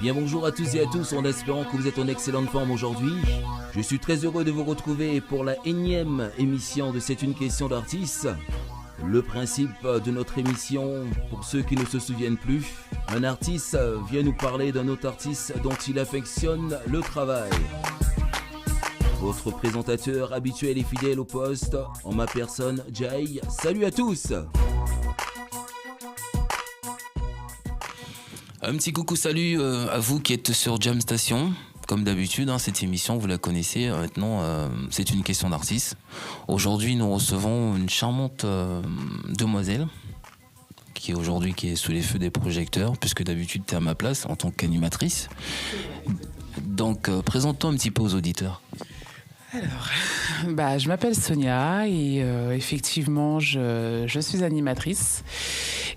Bien bonjour à tous et à tous, en espérant que vous êtes en excellente forme aujourd'hui. Je suis très heureux de vous retrouver pour la énième émission de C'est une question d'artiste. Le principe de notre émission, pour ceux qui ne se souviennent plus, un artiste vient nous parler d'un autre artiste dont il affectionne le travail. Votre présentateur habituel et fidèle au poste, en ma personne, Jay. Salut à tous! Un petit coucou, salut à vous qui êtes sur Jam Station. Comme d'habitude, cette émission, vous la connaissez. Maintenant, c'est une question d'artiste. Aujourd'hui, nous recevons une charmante demoiselle qui est sous les feux des projecteurs, puisque d'habitude, tu es à ma place en tant qu'animatrice. Donc, présente-toi un petit peu aux auditeurs. Alors, je m'appelle Sonia et effectivement, je suis animatrice.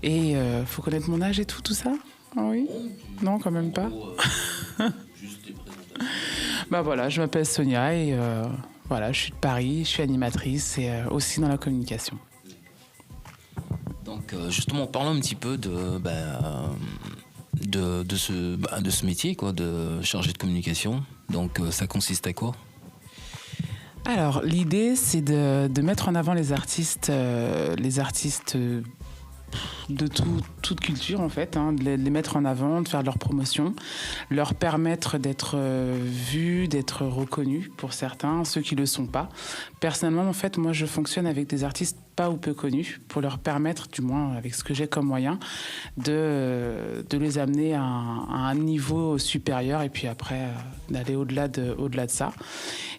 Et faut connaître mon âge et tout ça? Oui? Non, quand même pas. Juste des présentations. Voilà, je m'appelle Sonia et je suis de Paris, je suis animatrice et aussi dans la communication. Donc, justement, parlons un petit peu de ce métier, quoi, de chargé de communication. Donc, ça consiste à quoi? Alors, l'idée, c'est de mettre en avant les artistes de toute culture en fait, de les mettre en avant, de faire de leur promotion, leur permettre d'être vus, d'être reconnus pour certains, ceux qui ne le sont pas. Personnellement, en fait, moi je fonctionne avec des artistes pas ou peu connus pour leur permettre, du moins avec ce que j'ai comme moyen, de les amener à un niveau supérieur et puis après d'aller au-delà de ça.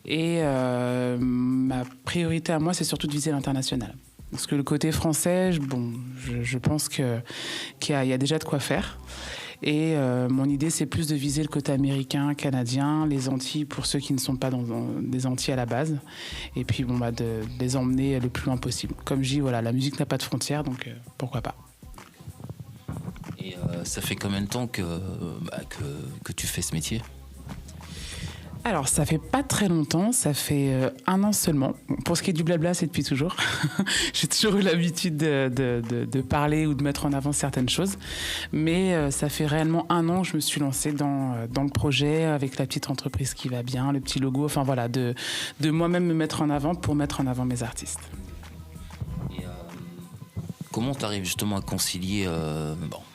Et ma priorité à moi, c'est surtout de viser l'international. Parce que le côté français, je pense qu'il y a déjà de quoi faire. Et mon idée, c'est plus de viser le côté américain, canadien, les Antilles pour ceux qui ne sont pas dans des Antilles à la base. Et puis de les emmener le plus loin possible. Comme je dis, la musique n'a pas de frontières, donc pourquoi pas. Et ça fait combien de temps que tu fais ce métier ? Alors, ça fait pas très longtemps, ça fait 1 an seulement. Pour ce qui est du blabla, c'est depuis toujours. J'ai toujours eu l'habitude de parler ou de mettre en avant certaines choses. Mais ça fait réellement 1 an que je me suis lancée dans le projet avec la petite entreprise qui va bien, le petit logo, de moi-même me mettre en avant pour mettre en avant mes artistes. Et comment tu arrives justement à concilier,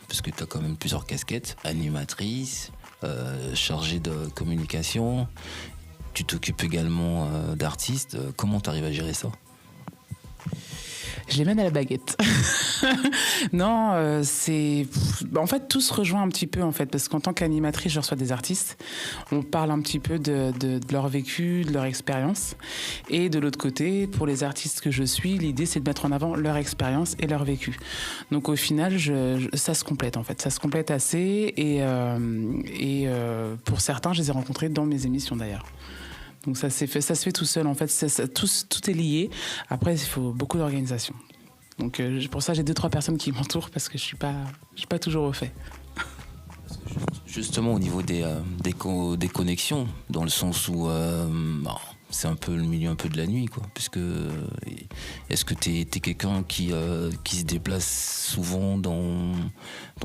parce que tu as quand même plusieurs casquettes, animatrice, chargée de communication, tu t'occupes également d'artistes. Comment tu arrives à gérer ça ? Je les mène à la baguette. Non, c'est... En fait, tout se rejoint un petit peu, en fait, parce qu'en tant qu'animatrice, je reçois des artistes. On parle un petit peu de leur vécu, de leur expérience. Et de l'autre côté, pour les artistes que je suis, l'idée, c'est de mettre en avant leur expérience et leur vécu. Donc, au final, ça se complète, en fait. Ça se complète assez. Et pour certains, je les ai rencontrés dans mes émissions, d'ailleurs. Donc ça se fait tout seul en fait, tout est lié. Après il faut beaucoup d'organisation. Donc pour ça j'ai 2-3 personnes qui m'entourent parce que je suis pas toujours au fait. Justement au niveau des connexions, dans le sens où c'est un peu le milieu un peu de la nuit, quoi. Puisque est-ce que t'es quelqu'un qui se déplace souvent dans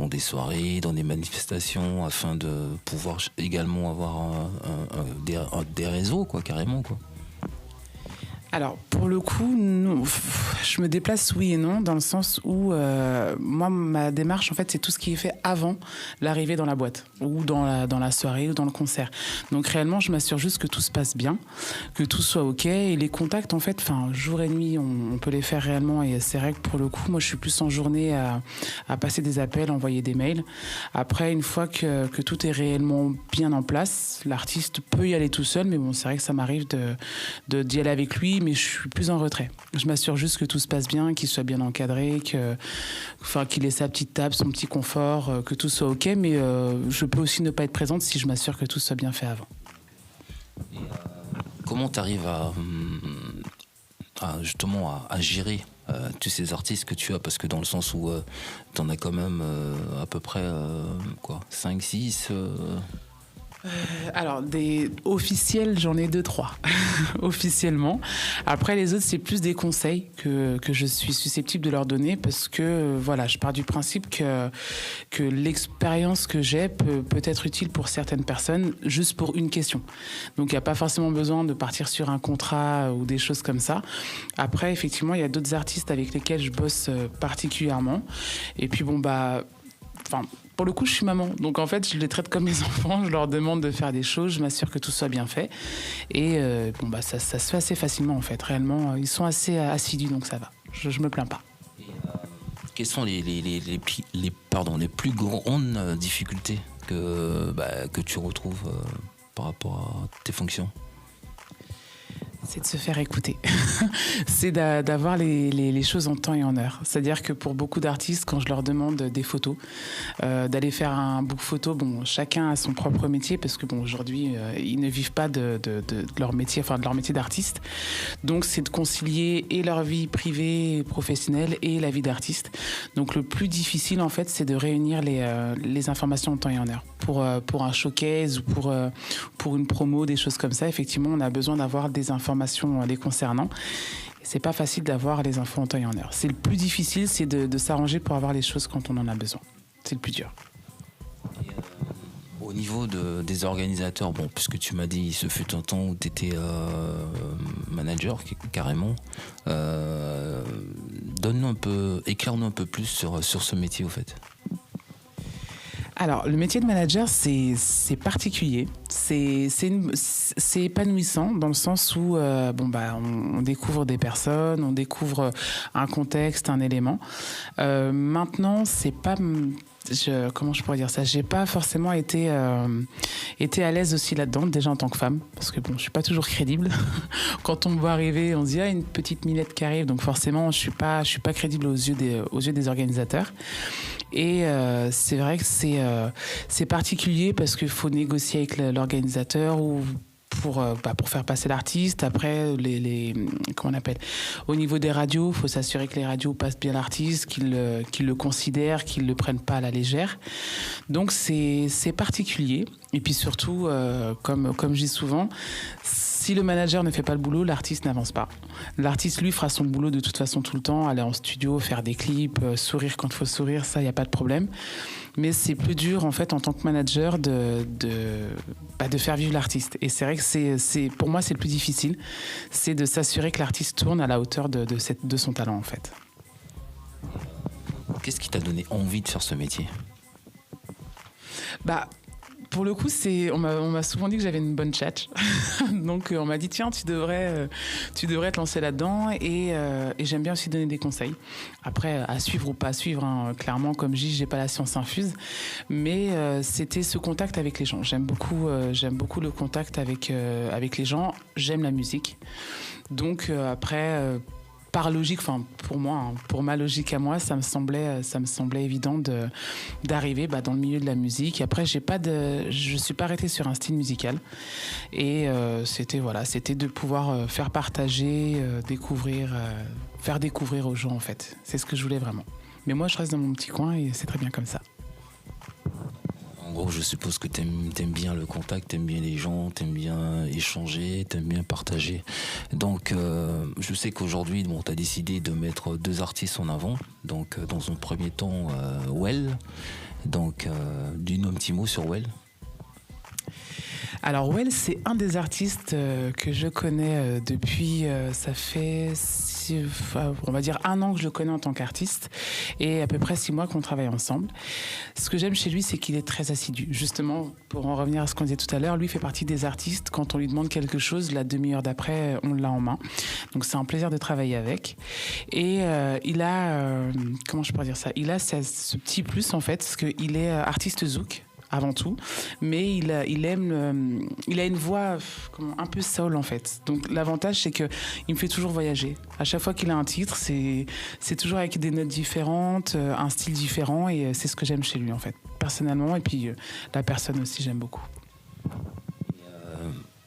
des soirées, dans des manifestations, afin de pouvoir également avoir des réseaux, quoi, carrément, quoi. Alors, pour le coup, non. Je me déplace oui et non, dans le sens où moi, ma démarche, en fait, c'est tout ce qui est fait avant l'arrivée dans la boîte, ou dans la soirée, ou dans le concert. Donc, réellement, je m'assure juste que tout se passe bien, que tout soit OK. Et les contacts, en fait, jour et nuit, on peut les faire réellement. Et c'est vrai que pour le coup, moi, je suis plus en journée à passer des appels, envoyer des mails. Après, une fois que tout est réellement bien en place, l'artiste peut y aller tout seul, mais bon, c'est vrai que ça m'arrive d'y aller avec lui, mais je suis plus en retrait. Je m'assure juste que tout se passe bien, qu'il soit bien encadré, qu'il ait sa petite table, son petit confort, que tout soit OK, mais je peux aussi ne pas être présente si je m'assure que tout soit bien fait avant. Et, comment tu arrives à gérer tous ces artistes que tu as, parce que dans le sens où tu en as quand même à peu près 5, 6 Alors, des officiels, j'en ai 2-3, officiellement. Après, les autres, c'est plus des conseils que je suis susceptible de leur donner parce que, voilà, je pars du principe que l'expérience que j'ai peut être utile pour certaines personnes juste pour une question. Donc, il n'y a pas forcément besoin de partir sur un contrat ou des choses comme ça. Après, effectivement, il y a d'autres artistes avec lesquels je bosse particulièrement. Et puis, pour le coup, je suis maman. Donc, en fait, je les traite comme mes enfants. Je leur demande de faire des choses. Je m'assure que tout soit bien fait. Et ça se fait assez facilement, en fait. Réellement, ils sont assez assidus, donc ça va. Je me plains pas. Et, quelles sont les plus grandes difficultés que tu retrouves par rapport à tes fonctions ? C'est de se faire écouter. C'est d'avoir les choses en temps et en heure. C'est-à-dire que pour beaucoup d'artistes, quand je leur demande des photos, d'aller faire un book photo, chacun a son propre métier parce que aujourd'hui, ils ne vivent pas de leur métier, de leur métier d'artiste. Donc, c'est de concilier et leur vie privée et professionnelle et la vie d'artiste. Donc, le plus difficile, en fait, c'est de réunir les informations en temps et en heure. Pour un showcase ou pour une promo, des choses comme ça, effectivement, on a besoin d'avoir des informations les concernant. C'est pas facile d'avoir les infos en temps et en heure. C'est le plus difficile, c'est de s'arranger pour avoir les choses quand on en a besoin. C'est le plus dur. Et, au niveau des organisateurs, puisque tu m'as dit, ce fut un temps où tu étais manager carrément, éclaire-nous un peu plus sur ce métier au fait. Alors, le métier de manager, c'est particulier. C'est épanouissant dans le sens où on découvre des personnes, on découvre un contexte, un élément. Maintenant, c'est pas... comment je pourrais dire ça ? J'ai pas forcément été à l'aise aussi là-dedans, déjà en tant que femme, parce que je suis pas toujours crédible. Quand on me voit arriver, on se dit une petite Milette qui arrive, donc forcément je suis pas crédible aux yeux des organisateurs. Et c'est vrai que c'est particulier parce qu'il faut négocier avec l'organisateur ou pour faire passer l'artiste. Après, comment on appelle ? Au niveau des radios, il faut s'assurer que les radios passent bien l'artiste, qu'ils le considèrent, qu'ils ne le prennent pas à la légère. Donc, c'est particulier. Et puis surtout, comme je dis souvent, si le manager ne fait pas le boulot, l'artiste n'avance pas. L'artiste, lui, fera son boulot de toute façon tout le temps, aller en studio, faire des clips, sourire quand il faut sourire, ça, il n'y a pas de problème. Mais c'est plus dur, en fait, en tant que manager, de faire vivre l'artiste. Et c'est vrai que pour moi, c'est le plus difficile. C'est de s'assurer que l'artiste tourne à la hauteur de son talent, en fait. Qu'est-ce qui t'a donné envie de faire ce métier ? Pour le coup, on m'a souvent dit que j'avais une bonne tchatche. Donc, on m'a dit, tiens, tu devrais te lancer là-dedans. Et j'aime bien aussi donner des conseils. Après, à suivre ou pas à suivre, clairement, comme je dis, j'ai pas la science infuse. Mais c'était ce contact avec les gens. J'aime beaucoup le contact avec les gens. J'aime la musique. Donc, après... par logique, pour moi, pour ma logique à moi, ça me semblait évident d'arriver dans le milieu de la musique. Après, je suis pas arrêtée sur un style musical. Et c'était de pouvoir faire partager, faire découvrir aux gens, en fait. C'est ce que je voulais vraiment. Mais moi, je reste dans mon petit coin et c'est très bien comme ça. En gros, je suppose que t'aimes bien le contact, t'aimes bien les gens, t'aimes bien échanger, t'aimes bien partager. Donc, je sais qu'aujourd'hui, t'as décidé de mettre 2 artistes en avant. Donc, dans un premier temps, Well. Donc, dis-nous un petit mot sur Well. Alors, Well, c'est un des artistes que je connais depuis, ça fait, on va dire 1 an que je le connais en tant qu'artiste et à peu près 6 mois qu'on travaille ensemble. Ce que j'aime chez lui, c'est qu'il est très assidu. Justement, pour en revenir à ce qu'on disait tout à l'heure, lui fait partie des artistes, quand on lui demande quelque chose, la demi-heure d'après, on l'a en main. Donc, c'est un plaisir de travailler avec. Et il a, comment je pourrais dire ça ? Il a ce petit plus, en fait, parce qu'il est artiste zouk. Avant tout, mais il a une voix un peu soul en fait. Donc l'avantage c'est que il me fait toujours voyager. À chaque fois qu'il a un titre, c'est toujours avec des notes différentes, un style différent et c'est ce que j'aime chez lui en fait, personnellement et puis la personne aussi j'aime beaucoup.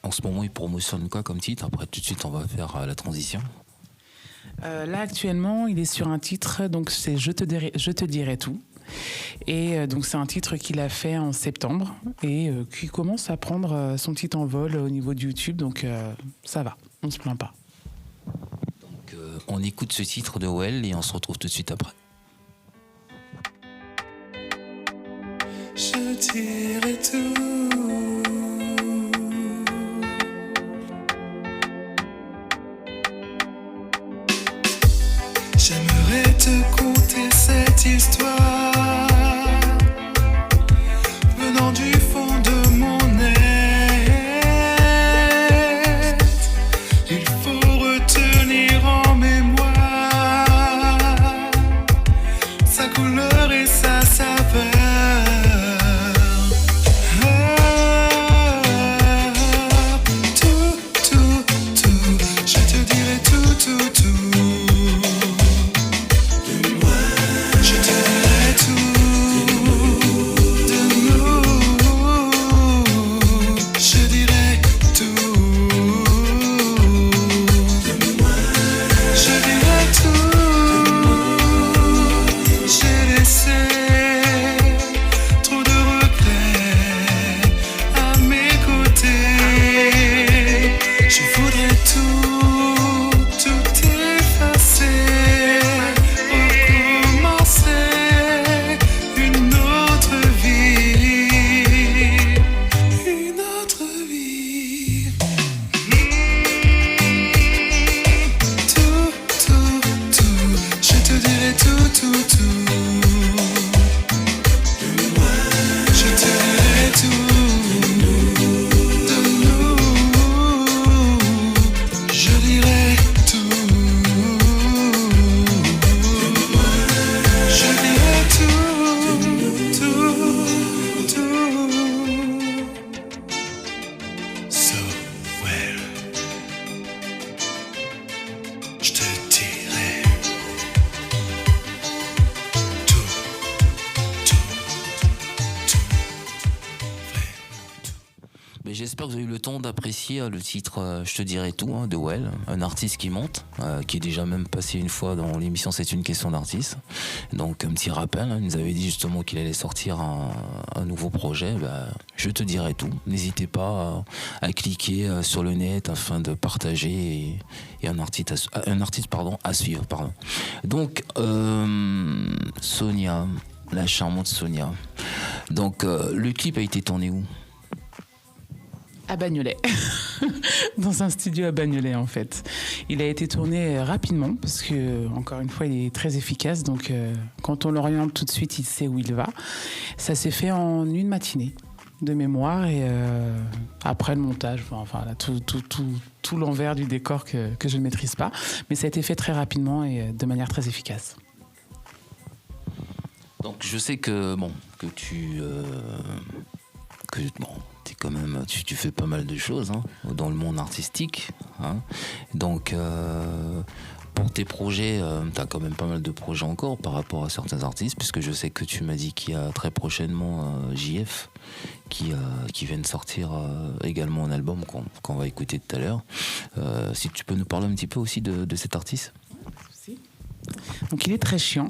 En ce moment, il promotionne quoi comme titre ? Après tout de suite, on va faire la transition. Là actuellement, il est sur un titre, donc c'est Je te dirai tout. Et donc c'est un titre qu'il a fait en septembre et qui commence à prendre son petit envol au niveau de YouTube, donc ça va, on se plaint pas. Donc on écoute ce titre de Well et on se retrouve tout de suite après. Je dirai tout. J'aimerais te conter cette histoire venant du fond de mon être. Il faut retenir en mémoire sa couleur et sa saveur. J'espère que vous avez eu le temps d'apprécier le titre Je te dirai tout de Well, un artiste qui monte, qui est déjà même passé une fois dans l'émission C'est une question d'artiste. Donc un petit rappel, il nous avait dit justement qu'il allait sortir un nouveau projet, Je te dirai tout. N'hésitez pas à cliquer sur le net afin de partager et un artiste à suivre. Donc Sonia, la charmante Sonia. Donc le clip a été tourné où ? À Bagnolet, dans un studio à Bagnolet en fait. Il a été tourné rapidement parce que, encore une fois, il est très efficace. Donc, quand on l'oriente tout de suite, il sait où il va. Ça s'est fait en une matinée de mémoire et après le montage, là, tout l'envers du décor que je ne maîtrise pas. Mais ça a été fait très rapidement et de manière très efficace. Donc, je sais que t'es quand même, tu fais pas mal de choses dans le monde artistique. Donc, pour tes projets, t'as quand même pas mal de projets encore par rapport à certains artistes, puisque je sais que tu m'as dit qu'il y a très prochainement JF qui vient de sortir également un album qu'on va écouter tout à l'heure. Si tu peux nous parler un petit peu aussi de cet artiste. Donc il est très chiant.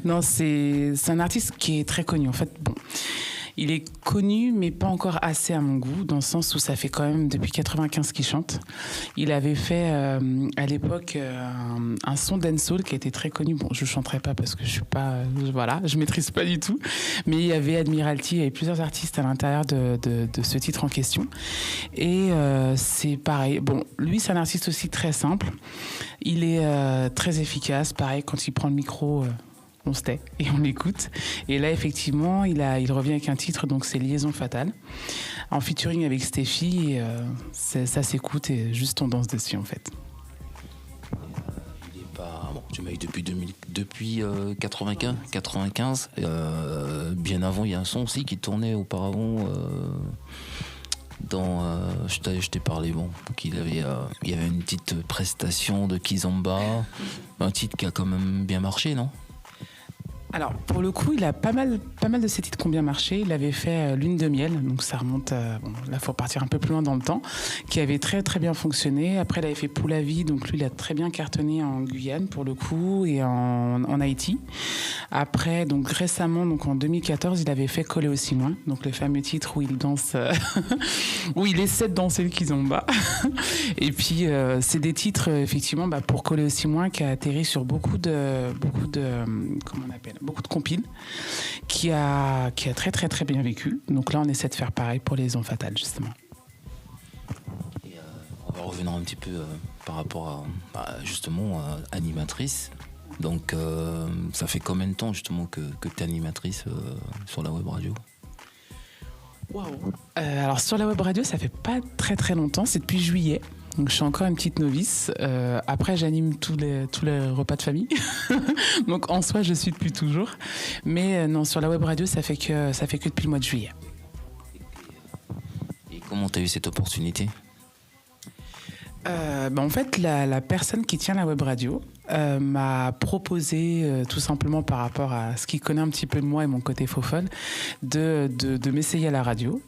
Non, c'est un artiste qui est très connu. En fait, il est connu, mais pas encore assez à mon goût, dans le sens où ça fait quand même depuis 95 qu'il chante. Il avait fait à l'époque un son dancehall qui a été très connu. Bon, je chanterai pas parce que je suis pas, je maîtrise pas du tout. Mais il y avait Admiralty, il y avait plusieurs artistes à l'intérieur de ce titre en question. Et c'est pareil. Bon, lui, c'est un artiste aussi très simple. Il est très efficace. Pareil, quand il prend le micro. On se tait et on l'écoute. Et là, effectivement, il revient avec un titre, donc c'est Liaison fatale, en featuring avec Steffi. Et, ça s'écoute et juste on danse dessus, en fait. Il est pas... Bon, tu m'as dit depuis 95. Bien avant, il y a un son aussi qui tournait auparavant je t'ai parlé, qu'il avait, il y avait une petite prestation de Kizomba, un titre qui a quand même bien marché, non ? Alors, pour le coup, il a pas mal de ses titres qui ont bien marché. Il avait fait Lune de miel, donc ça remonte, là, il faut partir un peu plus loin dans le temps, qui avait très très bien fonctionné. Après, il avait fait Pour la vie, donc lui, il a très bien cartonné en Guyane, pour le coup, et en Haïti. Après, donc récemment, donc en 2014, il avait fait Coller aussi loin, donc le fameux titre où il danse, où il essaie de danser le kizomba. Et puis, c'est des titres, effectivement, pour Coller aussi loin, qui a atterri sur beaucoup de comment on appelle, beaucoup de compiles, qui a très très très bien vécu. Donc là, on essaie de faire pareil pour Les Liaisons Fatales, justement. Et, on va revenir un petit peu par rapport à justement animatrice. Donc ça fait combien de temps justement que tu es animatrice sur la web radio? Alors sur la web radio, ça fait pas très très longtemps, c'est depuis juillet. Donc je suis encore une petite novice. Après, j'anime tous les repas de famille. Donc en soi, je suis depuis toujours. Mais non, sur la web radio, ça fait que depuis le mois de juillet. Et comment tu as eu cette opportunité? En fait, la personne qui tient la web radio m'a proposé, tout simplement par rapport à ce qu'il connaît un petit peu de moi et mon côté faux folle, de m'essayer à la radio.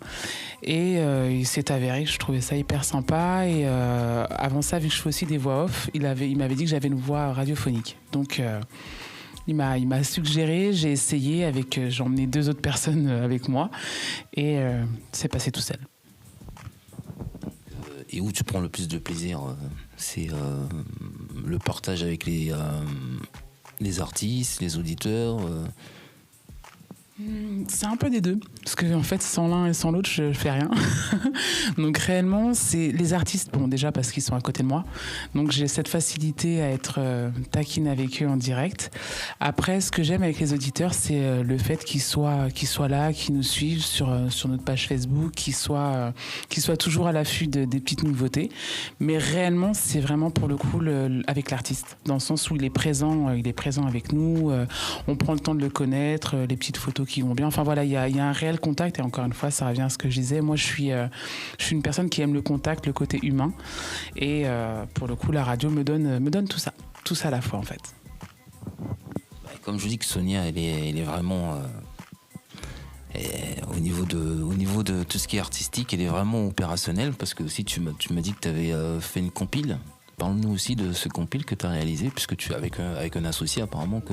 Et il s'est avéré que je trouvais ça hyper sympa. Et avant ça, vu que je fais aussi des voix off, il m'avait dit que j'avais une voix radiophonique. Donc il m'a suggéré, j'ai essayé, j'ai emmené 2 autres personnes avec moi. Et c'est passé tout seul. Et où tu prends le plus de plaisir, c'est le partage avec les artistes, les auditeurs C'est un peu des deux, parce que en fait, sans l'un et sans l'autre, je fais rien. Donc réellement, c'est les artistes, bon déjà parce qu'ils sont à côté de moi, donc j'ai cette facilité à être taquine avec eux en direct. Après, ce que j'aime avec les auditeurs, c'est le fait qu'ils soient là, qu'ils nous suivent sur notre page Facebook, qu'ils soient toujours à l'affût des petites nouveautés. Mais réellement, c'est vraiment pour le coup avec l'artiste, dans le sens où il est présent avec nous, on prend le temps de le connaître, les petites photos qui vont bien. Enfin voilà, il y a un réel contact, et encore une fois, ça revient à ce que je disais. Moi, je suis une personne qui aime le contact, le côté humain, et pour le coup, la radio me donne tout ça à la fois en fait. Comme je vous dis que Sonia, elle est vraiment au niveau de tout ce qui est artistique, elle est vraiment opérationnelle, parce que aussi tu m'as dit que tu avais fait une compile. Parle-nous aussi de ce compile que tu as réalisé, puisque tu avec un associé apparemment que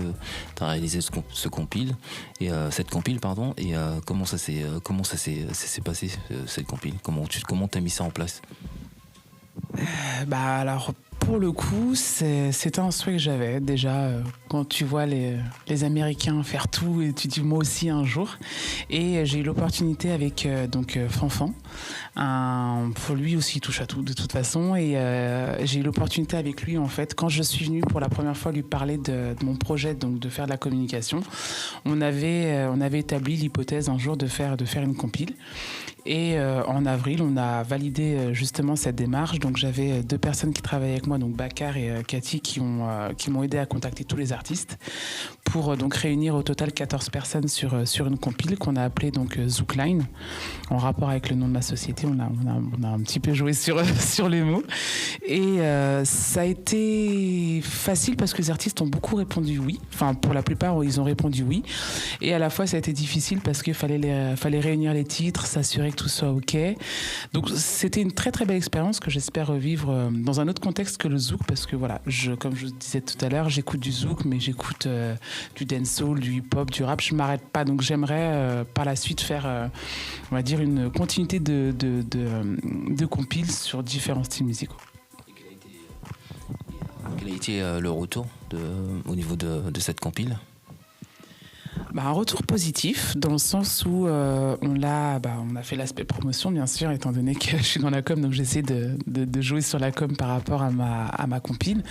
tu as réalisé ce compile et cette compile pardon, et comment ça s'est passé cette compile, comment tu as mis ça en place? Alors pour le coup, c'était un souhait que j'avais déjà quand tu vois les Américains faire tout, et tu dis moi aussi un jour. Et j'ai eu l'opportunité avec Fanfan. Pour lui aussi, il touche à tout de toute façon. Et j'ai eu l'opportunité avec lui, en fait, quand je suis venue pour la première fois lui parler de mon projet, donc de faire de la communication. On avait établi l'hypothèse un jour de faire une compile. Et en avril, on a validé justement cette démarche. Donc j'avais 2 personnes qui travaillaient avec moi, donc Bakar et Cathy, qui m'ont aidé à contacter tous les artistes pour donc réunir au total 14 personnes sur une compile qu'on a appelée donc Zoukline, en rapport avec le nom de ma société. On a un petit peu joué sur les mots. Et ça a été facile parce que les artistes ont beaucoup répondu oui. Enfin, pour la plupart, ils ont répondu oui. Et à la fois, ça a été difficile parce qu'il fallait réunir les titres, s'assurer que tout soit OK. Donc, c'était une très, très belle expérience que j'espère revivre dans un autre contexte que le zouk, parce que voilà, comme je disais tout à l'heure, j'écoute du zouk, mais j'écoute du dancehall, du hip-hop, du rap. Je m'arrête pas. Donc, j'aimerais par la suite faire, on va dire, une continuité de compiles sur différents styles musicaux. Quel a été le retour au niveau de cette compile? Un retour positif, dans le sens où on a fait l'aspect promotion, bien sûr, étant donné que je suis dans la com, donc j'essaie de jouer sur la com par rapport à ma compile.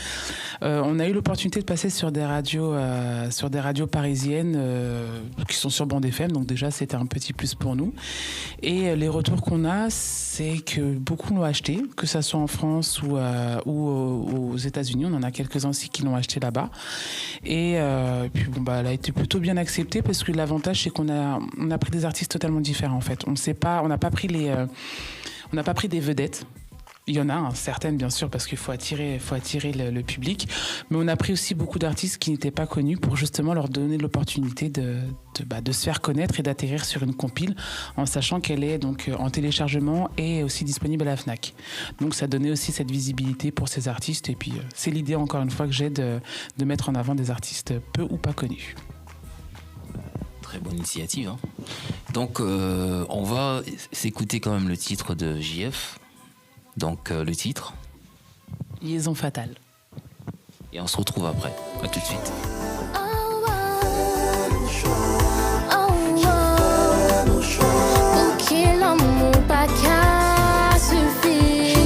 On a eu l'opportunité de passer sur des radios parisiennes qui sont sur Bande FM, donc déjà c'était un petit plus pour nous. Et les retours qu'on a, c'est que beaucoup l'ont acheté, que ça soit en France ou aux États-Unis. On en a quelques-uns aussi qui l'ont acheté là-bas. Et puis elle a été plutôt bien acceptée, parce que l'avantage, c'est qu'on a pris des artistes totalement différents en fait. On n'a pas pris des vedettes. Il y en a certaines, bien sûr, parce qu'il faut attirer le public. Mais on a pris aussi beaucoup d'artistes qui n'étaient pas connus pour justement leur donner l'opportunité de se faire connaître et d'atterrir sur une compile en sachant qu'elle est donc en téléchargement et aussi disponible à la Fnac. Donc ça donnait aussi cette visibilité pour ces artistes. Et puis c'est l'idée, encore une fois, que j'ai de mettre en avant des artistes peu ou pas connus. Très bonne initiative. Hein. Donc on va s'écouter quand même le titre de JF. Donc le titre Liaison fatale. Et on se retrouve après. À tout de suite. Pour qui l'amour pas qu'à suffire.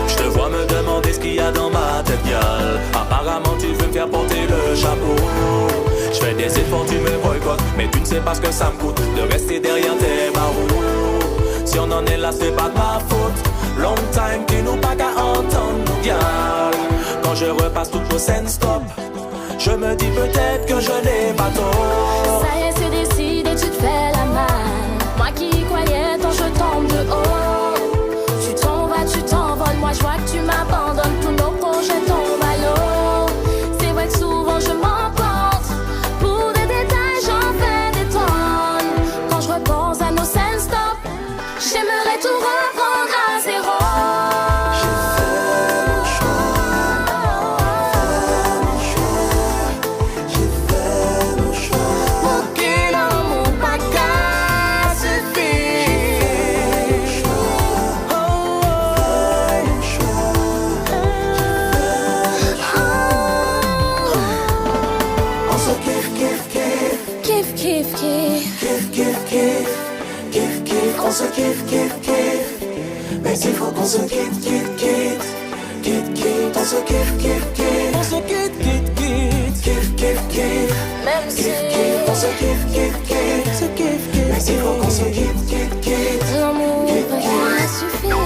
Je te vois me demander ce qu'il y a dans ma tête, gal. Apparemment tu veux me faire porter le chapeau. Je fais des efforts, tu me boycottes, mais tu ne sais pas ce que ça me coûte de rester derrière tes barreaux. Si on en est là, c'est pas de ma faute. Long time, tu nous pas qu'à entendre, gal. Quand je repasse toutes vos scènes stop, je me dis peut-être que je n'ai pas tort. Ça y est, c'est décidé, tu te fais la malle. Moi qui y croyais, tant je tombe de haut. Tu t'en vas, tu t'envoles, moi je vois que tu m'abandonnes. Tous nos projets tombent à l'eau. C'est vrai que souvent je m'emporte. Pour des détails, j'en fais des tonnes. Quand je repense à nos scènes stop, j'aimerais tout reprendre à zéro. Pour que l'amour pas qu'à suffire. On se kiffe, kiffe, kiffe, Kiff, kiff, kiff. kiffe, kiffe, kiffe, kiffe, kiffe, on se kiffe, kiffe, kiffe. Mais il faut qu'on se quitte, quitte, quitte, quitte, quitte, on se kiffe, kiffe, kiffe, on se quitte, quitte, quitte, kiffe, kiffe, kiffe, Même si kiffe, kiffe, on se kiffe, kiffe, kiffe, se kiffe, kiffe. Mais il faut qu'on se quitte, quitte, quitte. l'amour pas qu'à suffire.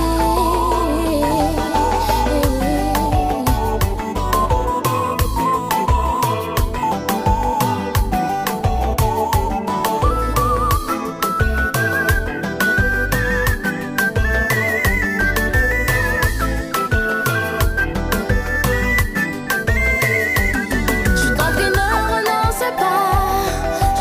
Je t'en prie, ne renonce pas.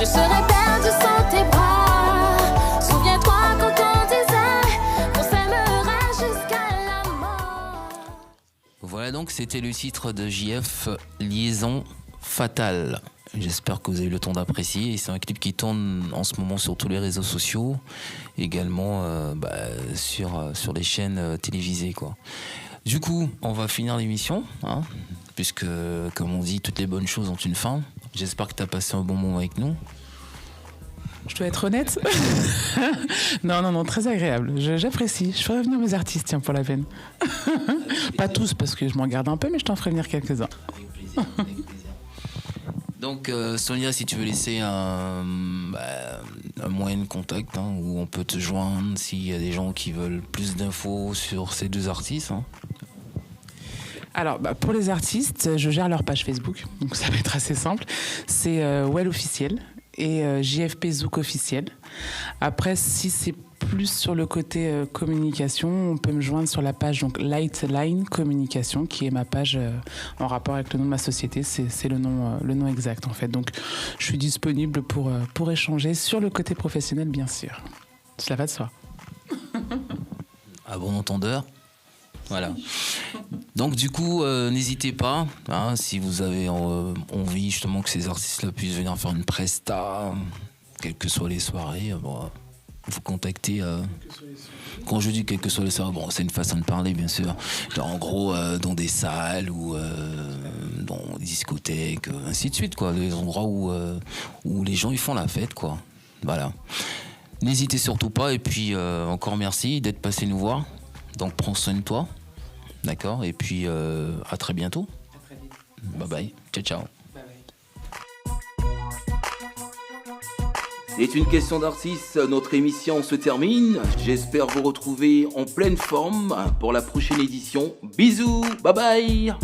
Je serai perdue sans tes bras. Souviens-toi quand on disait qu'on s'aimera jusqu'à la mort. Voilà donc, c'était le titre de JF, Liaison fatale. J'espère que vous avez eu le temps d'apprécier. Et c'est un clip qui tourne en ce moment sur tous les réseaux sociaux, également sur les chaînes télévisées, quoi. Du coup, on va finir l'émission, hein, puisque, comme on dit, toutes les bonnes choses ont une fin. J'espère que tu as passé un bon moment avec nous. Je dois être honnête. Non, très agréable. J'apprécie. Je ferai venir mes artistes, tiens, pour la peine. Pas tous, parce que je m'en garde un peu, mais je t'en ferai venir quelques-uns. Avec plaisir, avec plaisir. Donc, Sonia, si tu veux laisser un moyen de contact, hein, où on peut te joindre s'il y a des gens qui veulent plus d'infos sur ces deux artistes. Hein. Alors, pour les artistes, je gère leur page Facebook, donc ça va être assez simple. C'est Well Officiel et JFP Zouk Officiel. Après, si c'est plus sur le côté communication, on peut me joindre sur la page donc Lightline Communication, qui est ma page en rapport avec le nom de ma société. C'est le nom exact, en fait. Donc, je suis disponible pour échanger sur le côté professionnel, bien sûr. Cela va de soi. À bon entendeur. Voilà. Donc du coup, n'hésitez pas, hein, si vous avez envie justement que ces artistes-là puissent venir faire une presta, quelles que soient les soirées, vous contactez. Quand je dis quelles que soient les soirées, bon, c'est une façon de parler, bien sûr. Genre, en gros, dans des salles ou dans des discothèques, ainsi de suite, quoi, des endroits où les gens ils font la fête, quoi. Voilà. N'hésitez surtout pas, et puis encore merci d'être passé nous voir. Donc prends soin de toi, d'accord? Et puis à très bientôt. À très vite. Bye bye, ciao ciao. Bye bye. C'est une question d'artiste, notre émission se termine. J'espère vous retrouver en pleine forme pour la prochaine édition. Bisous, bye bye.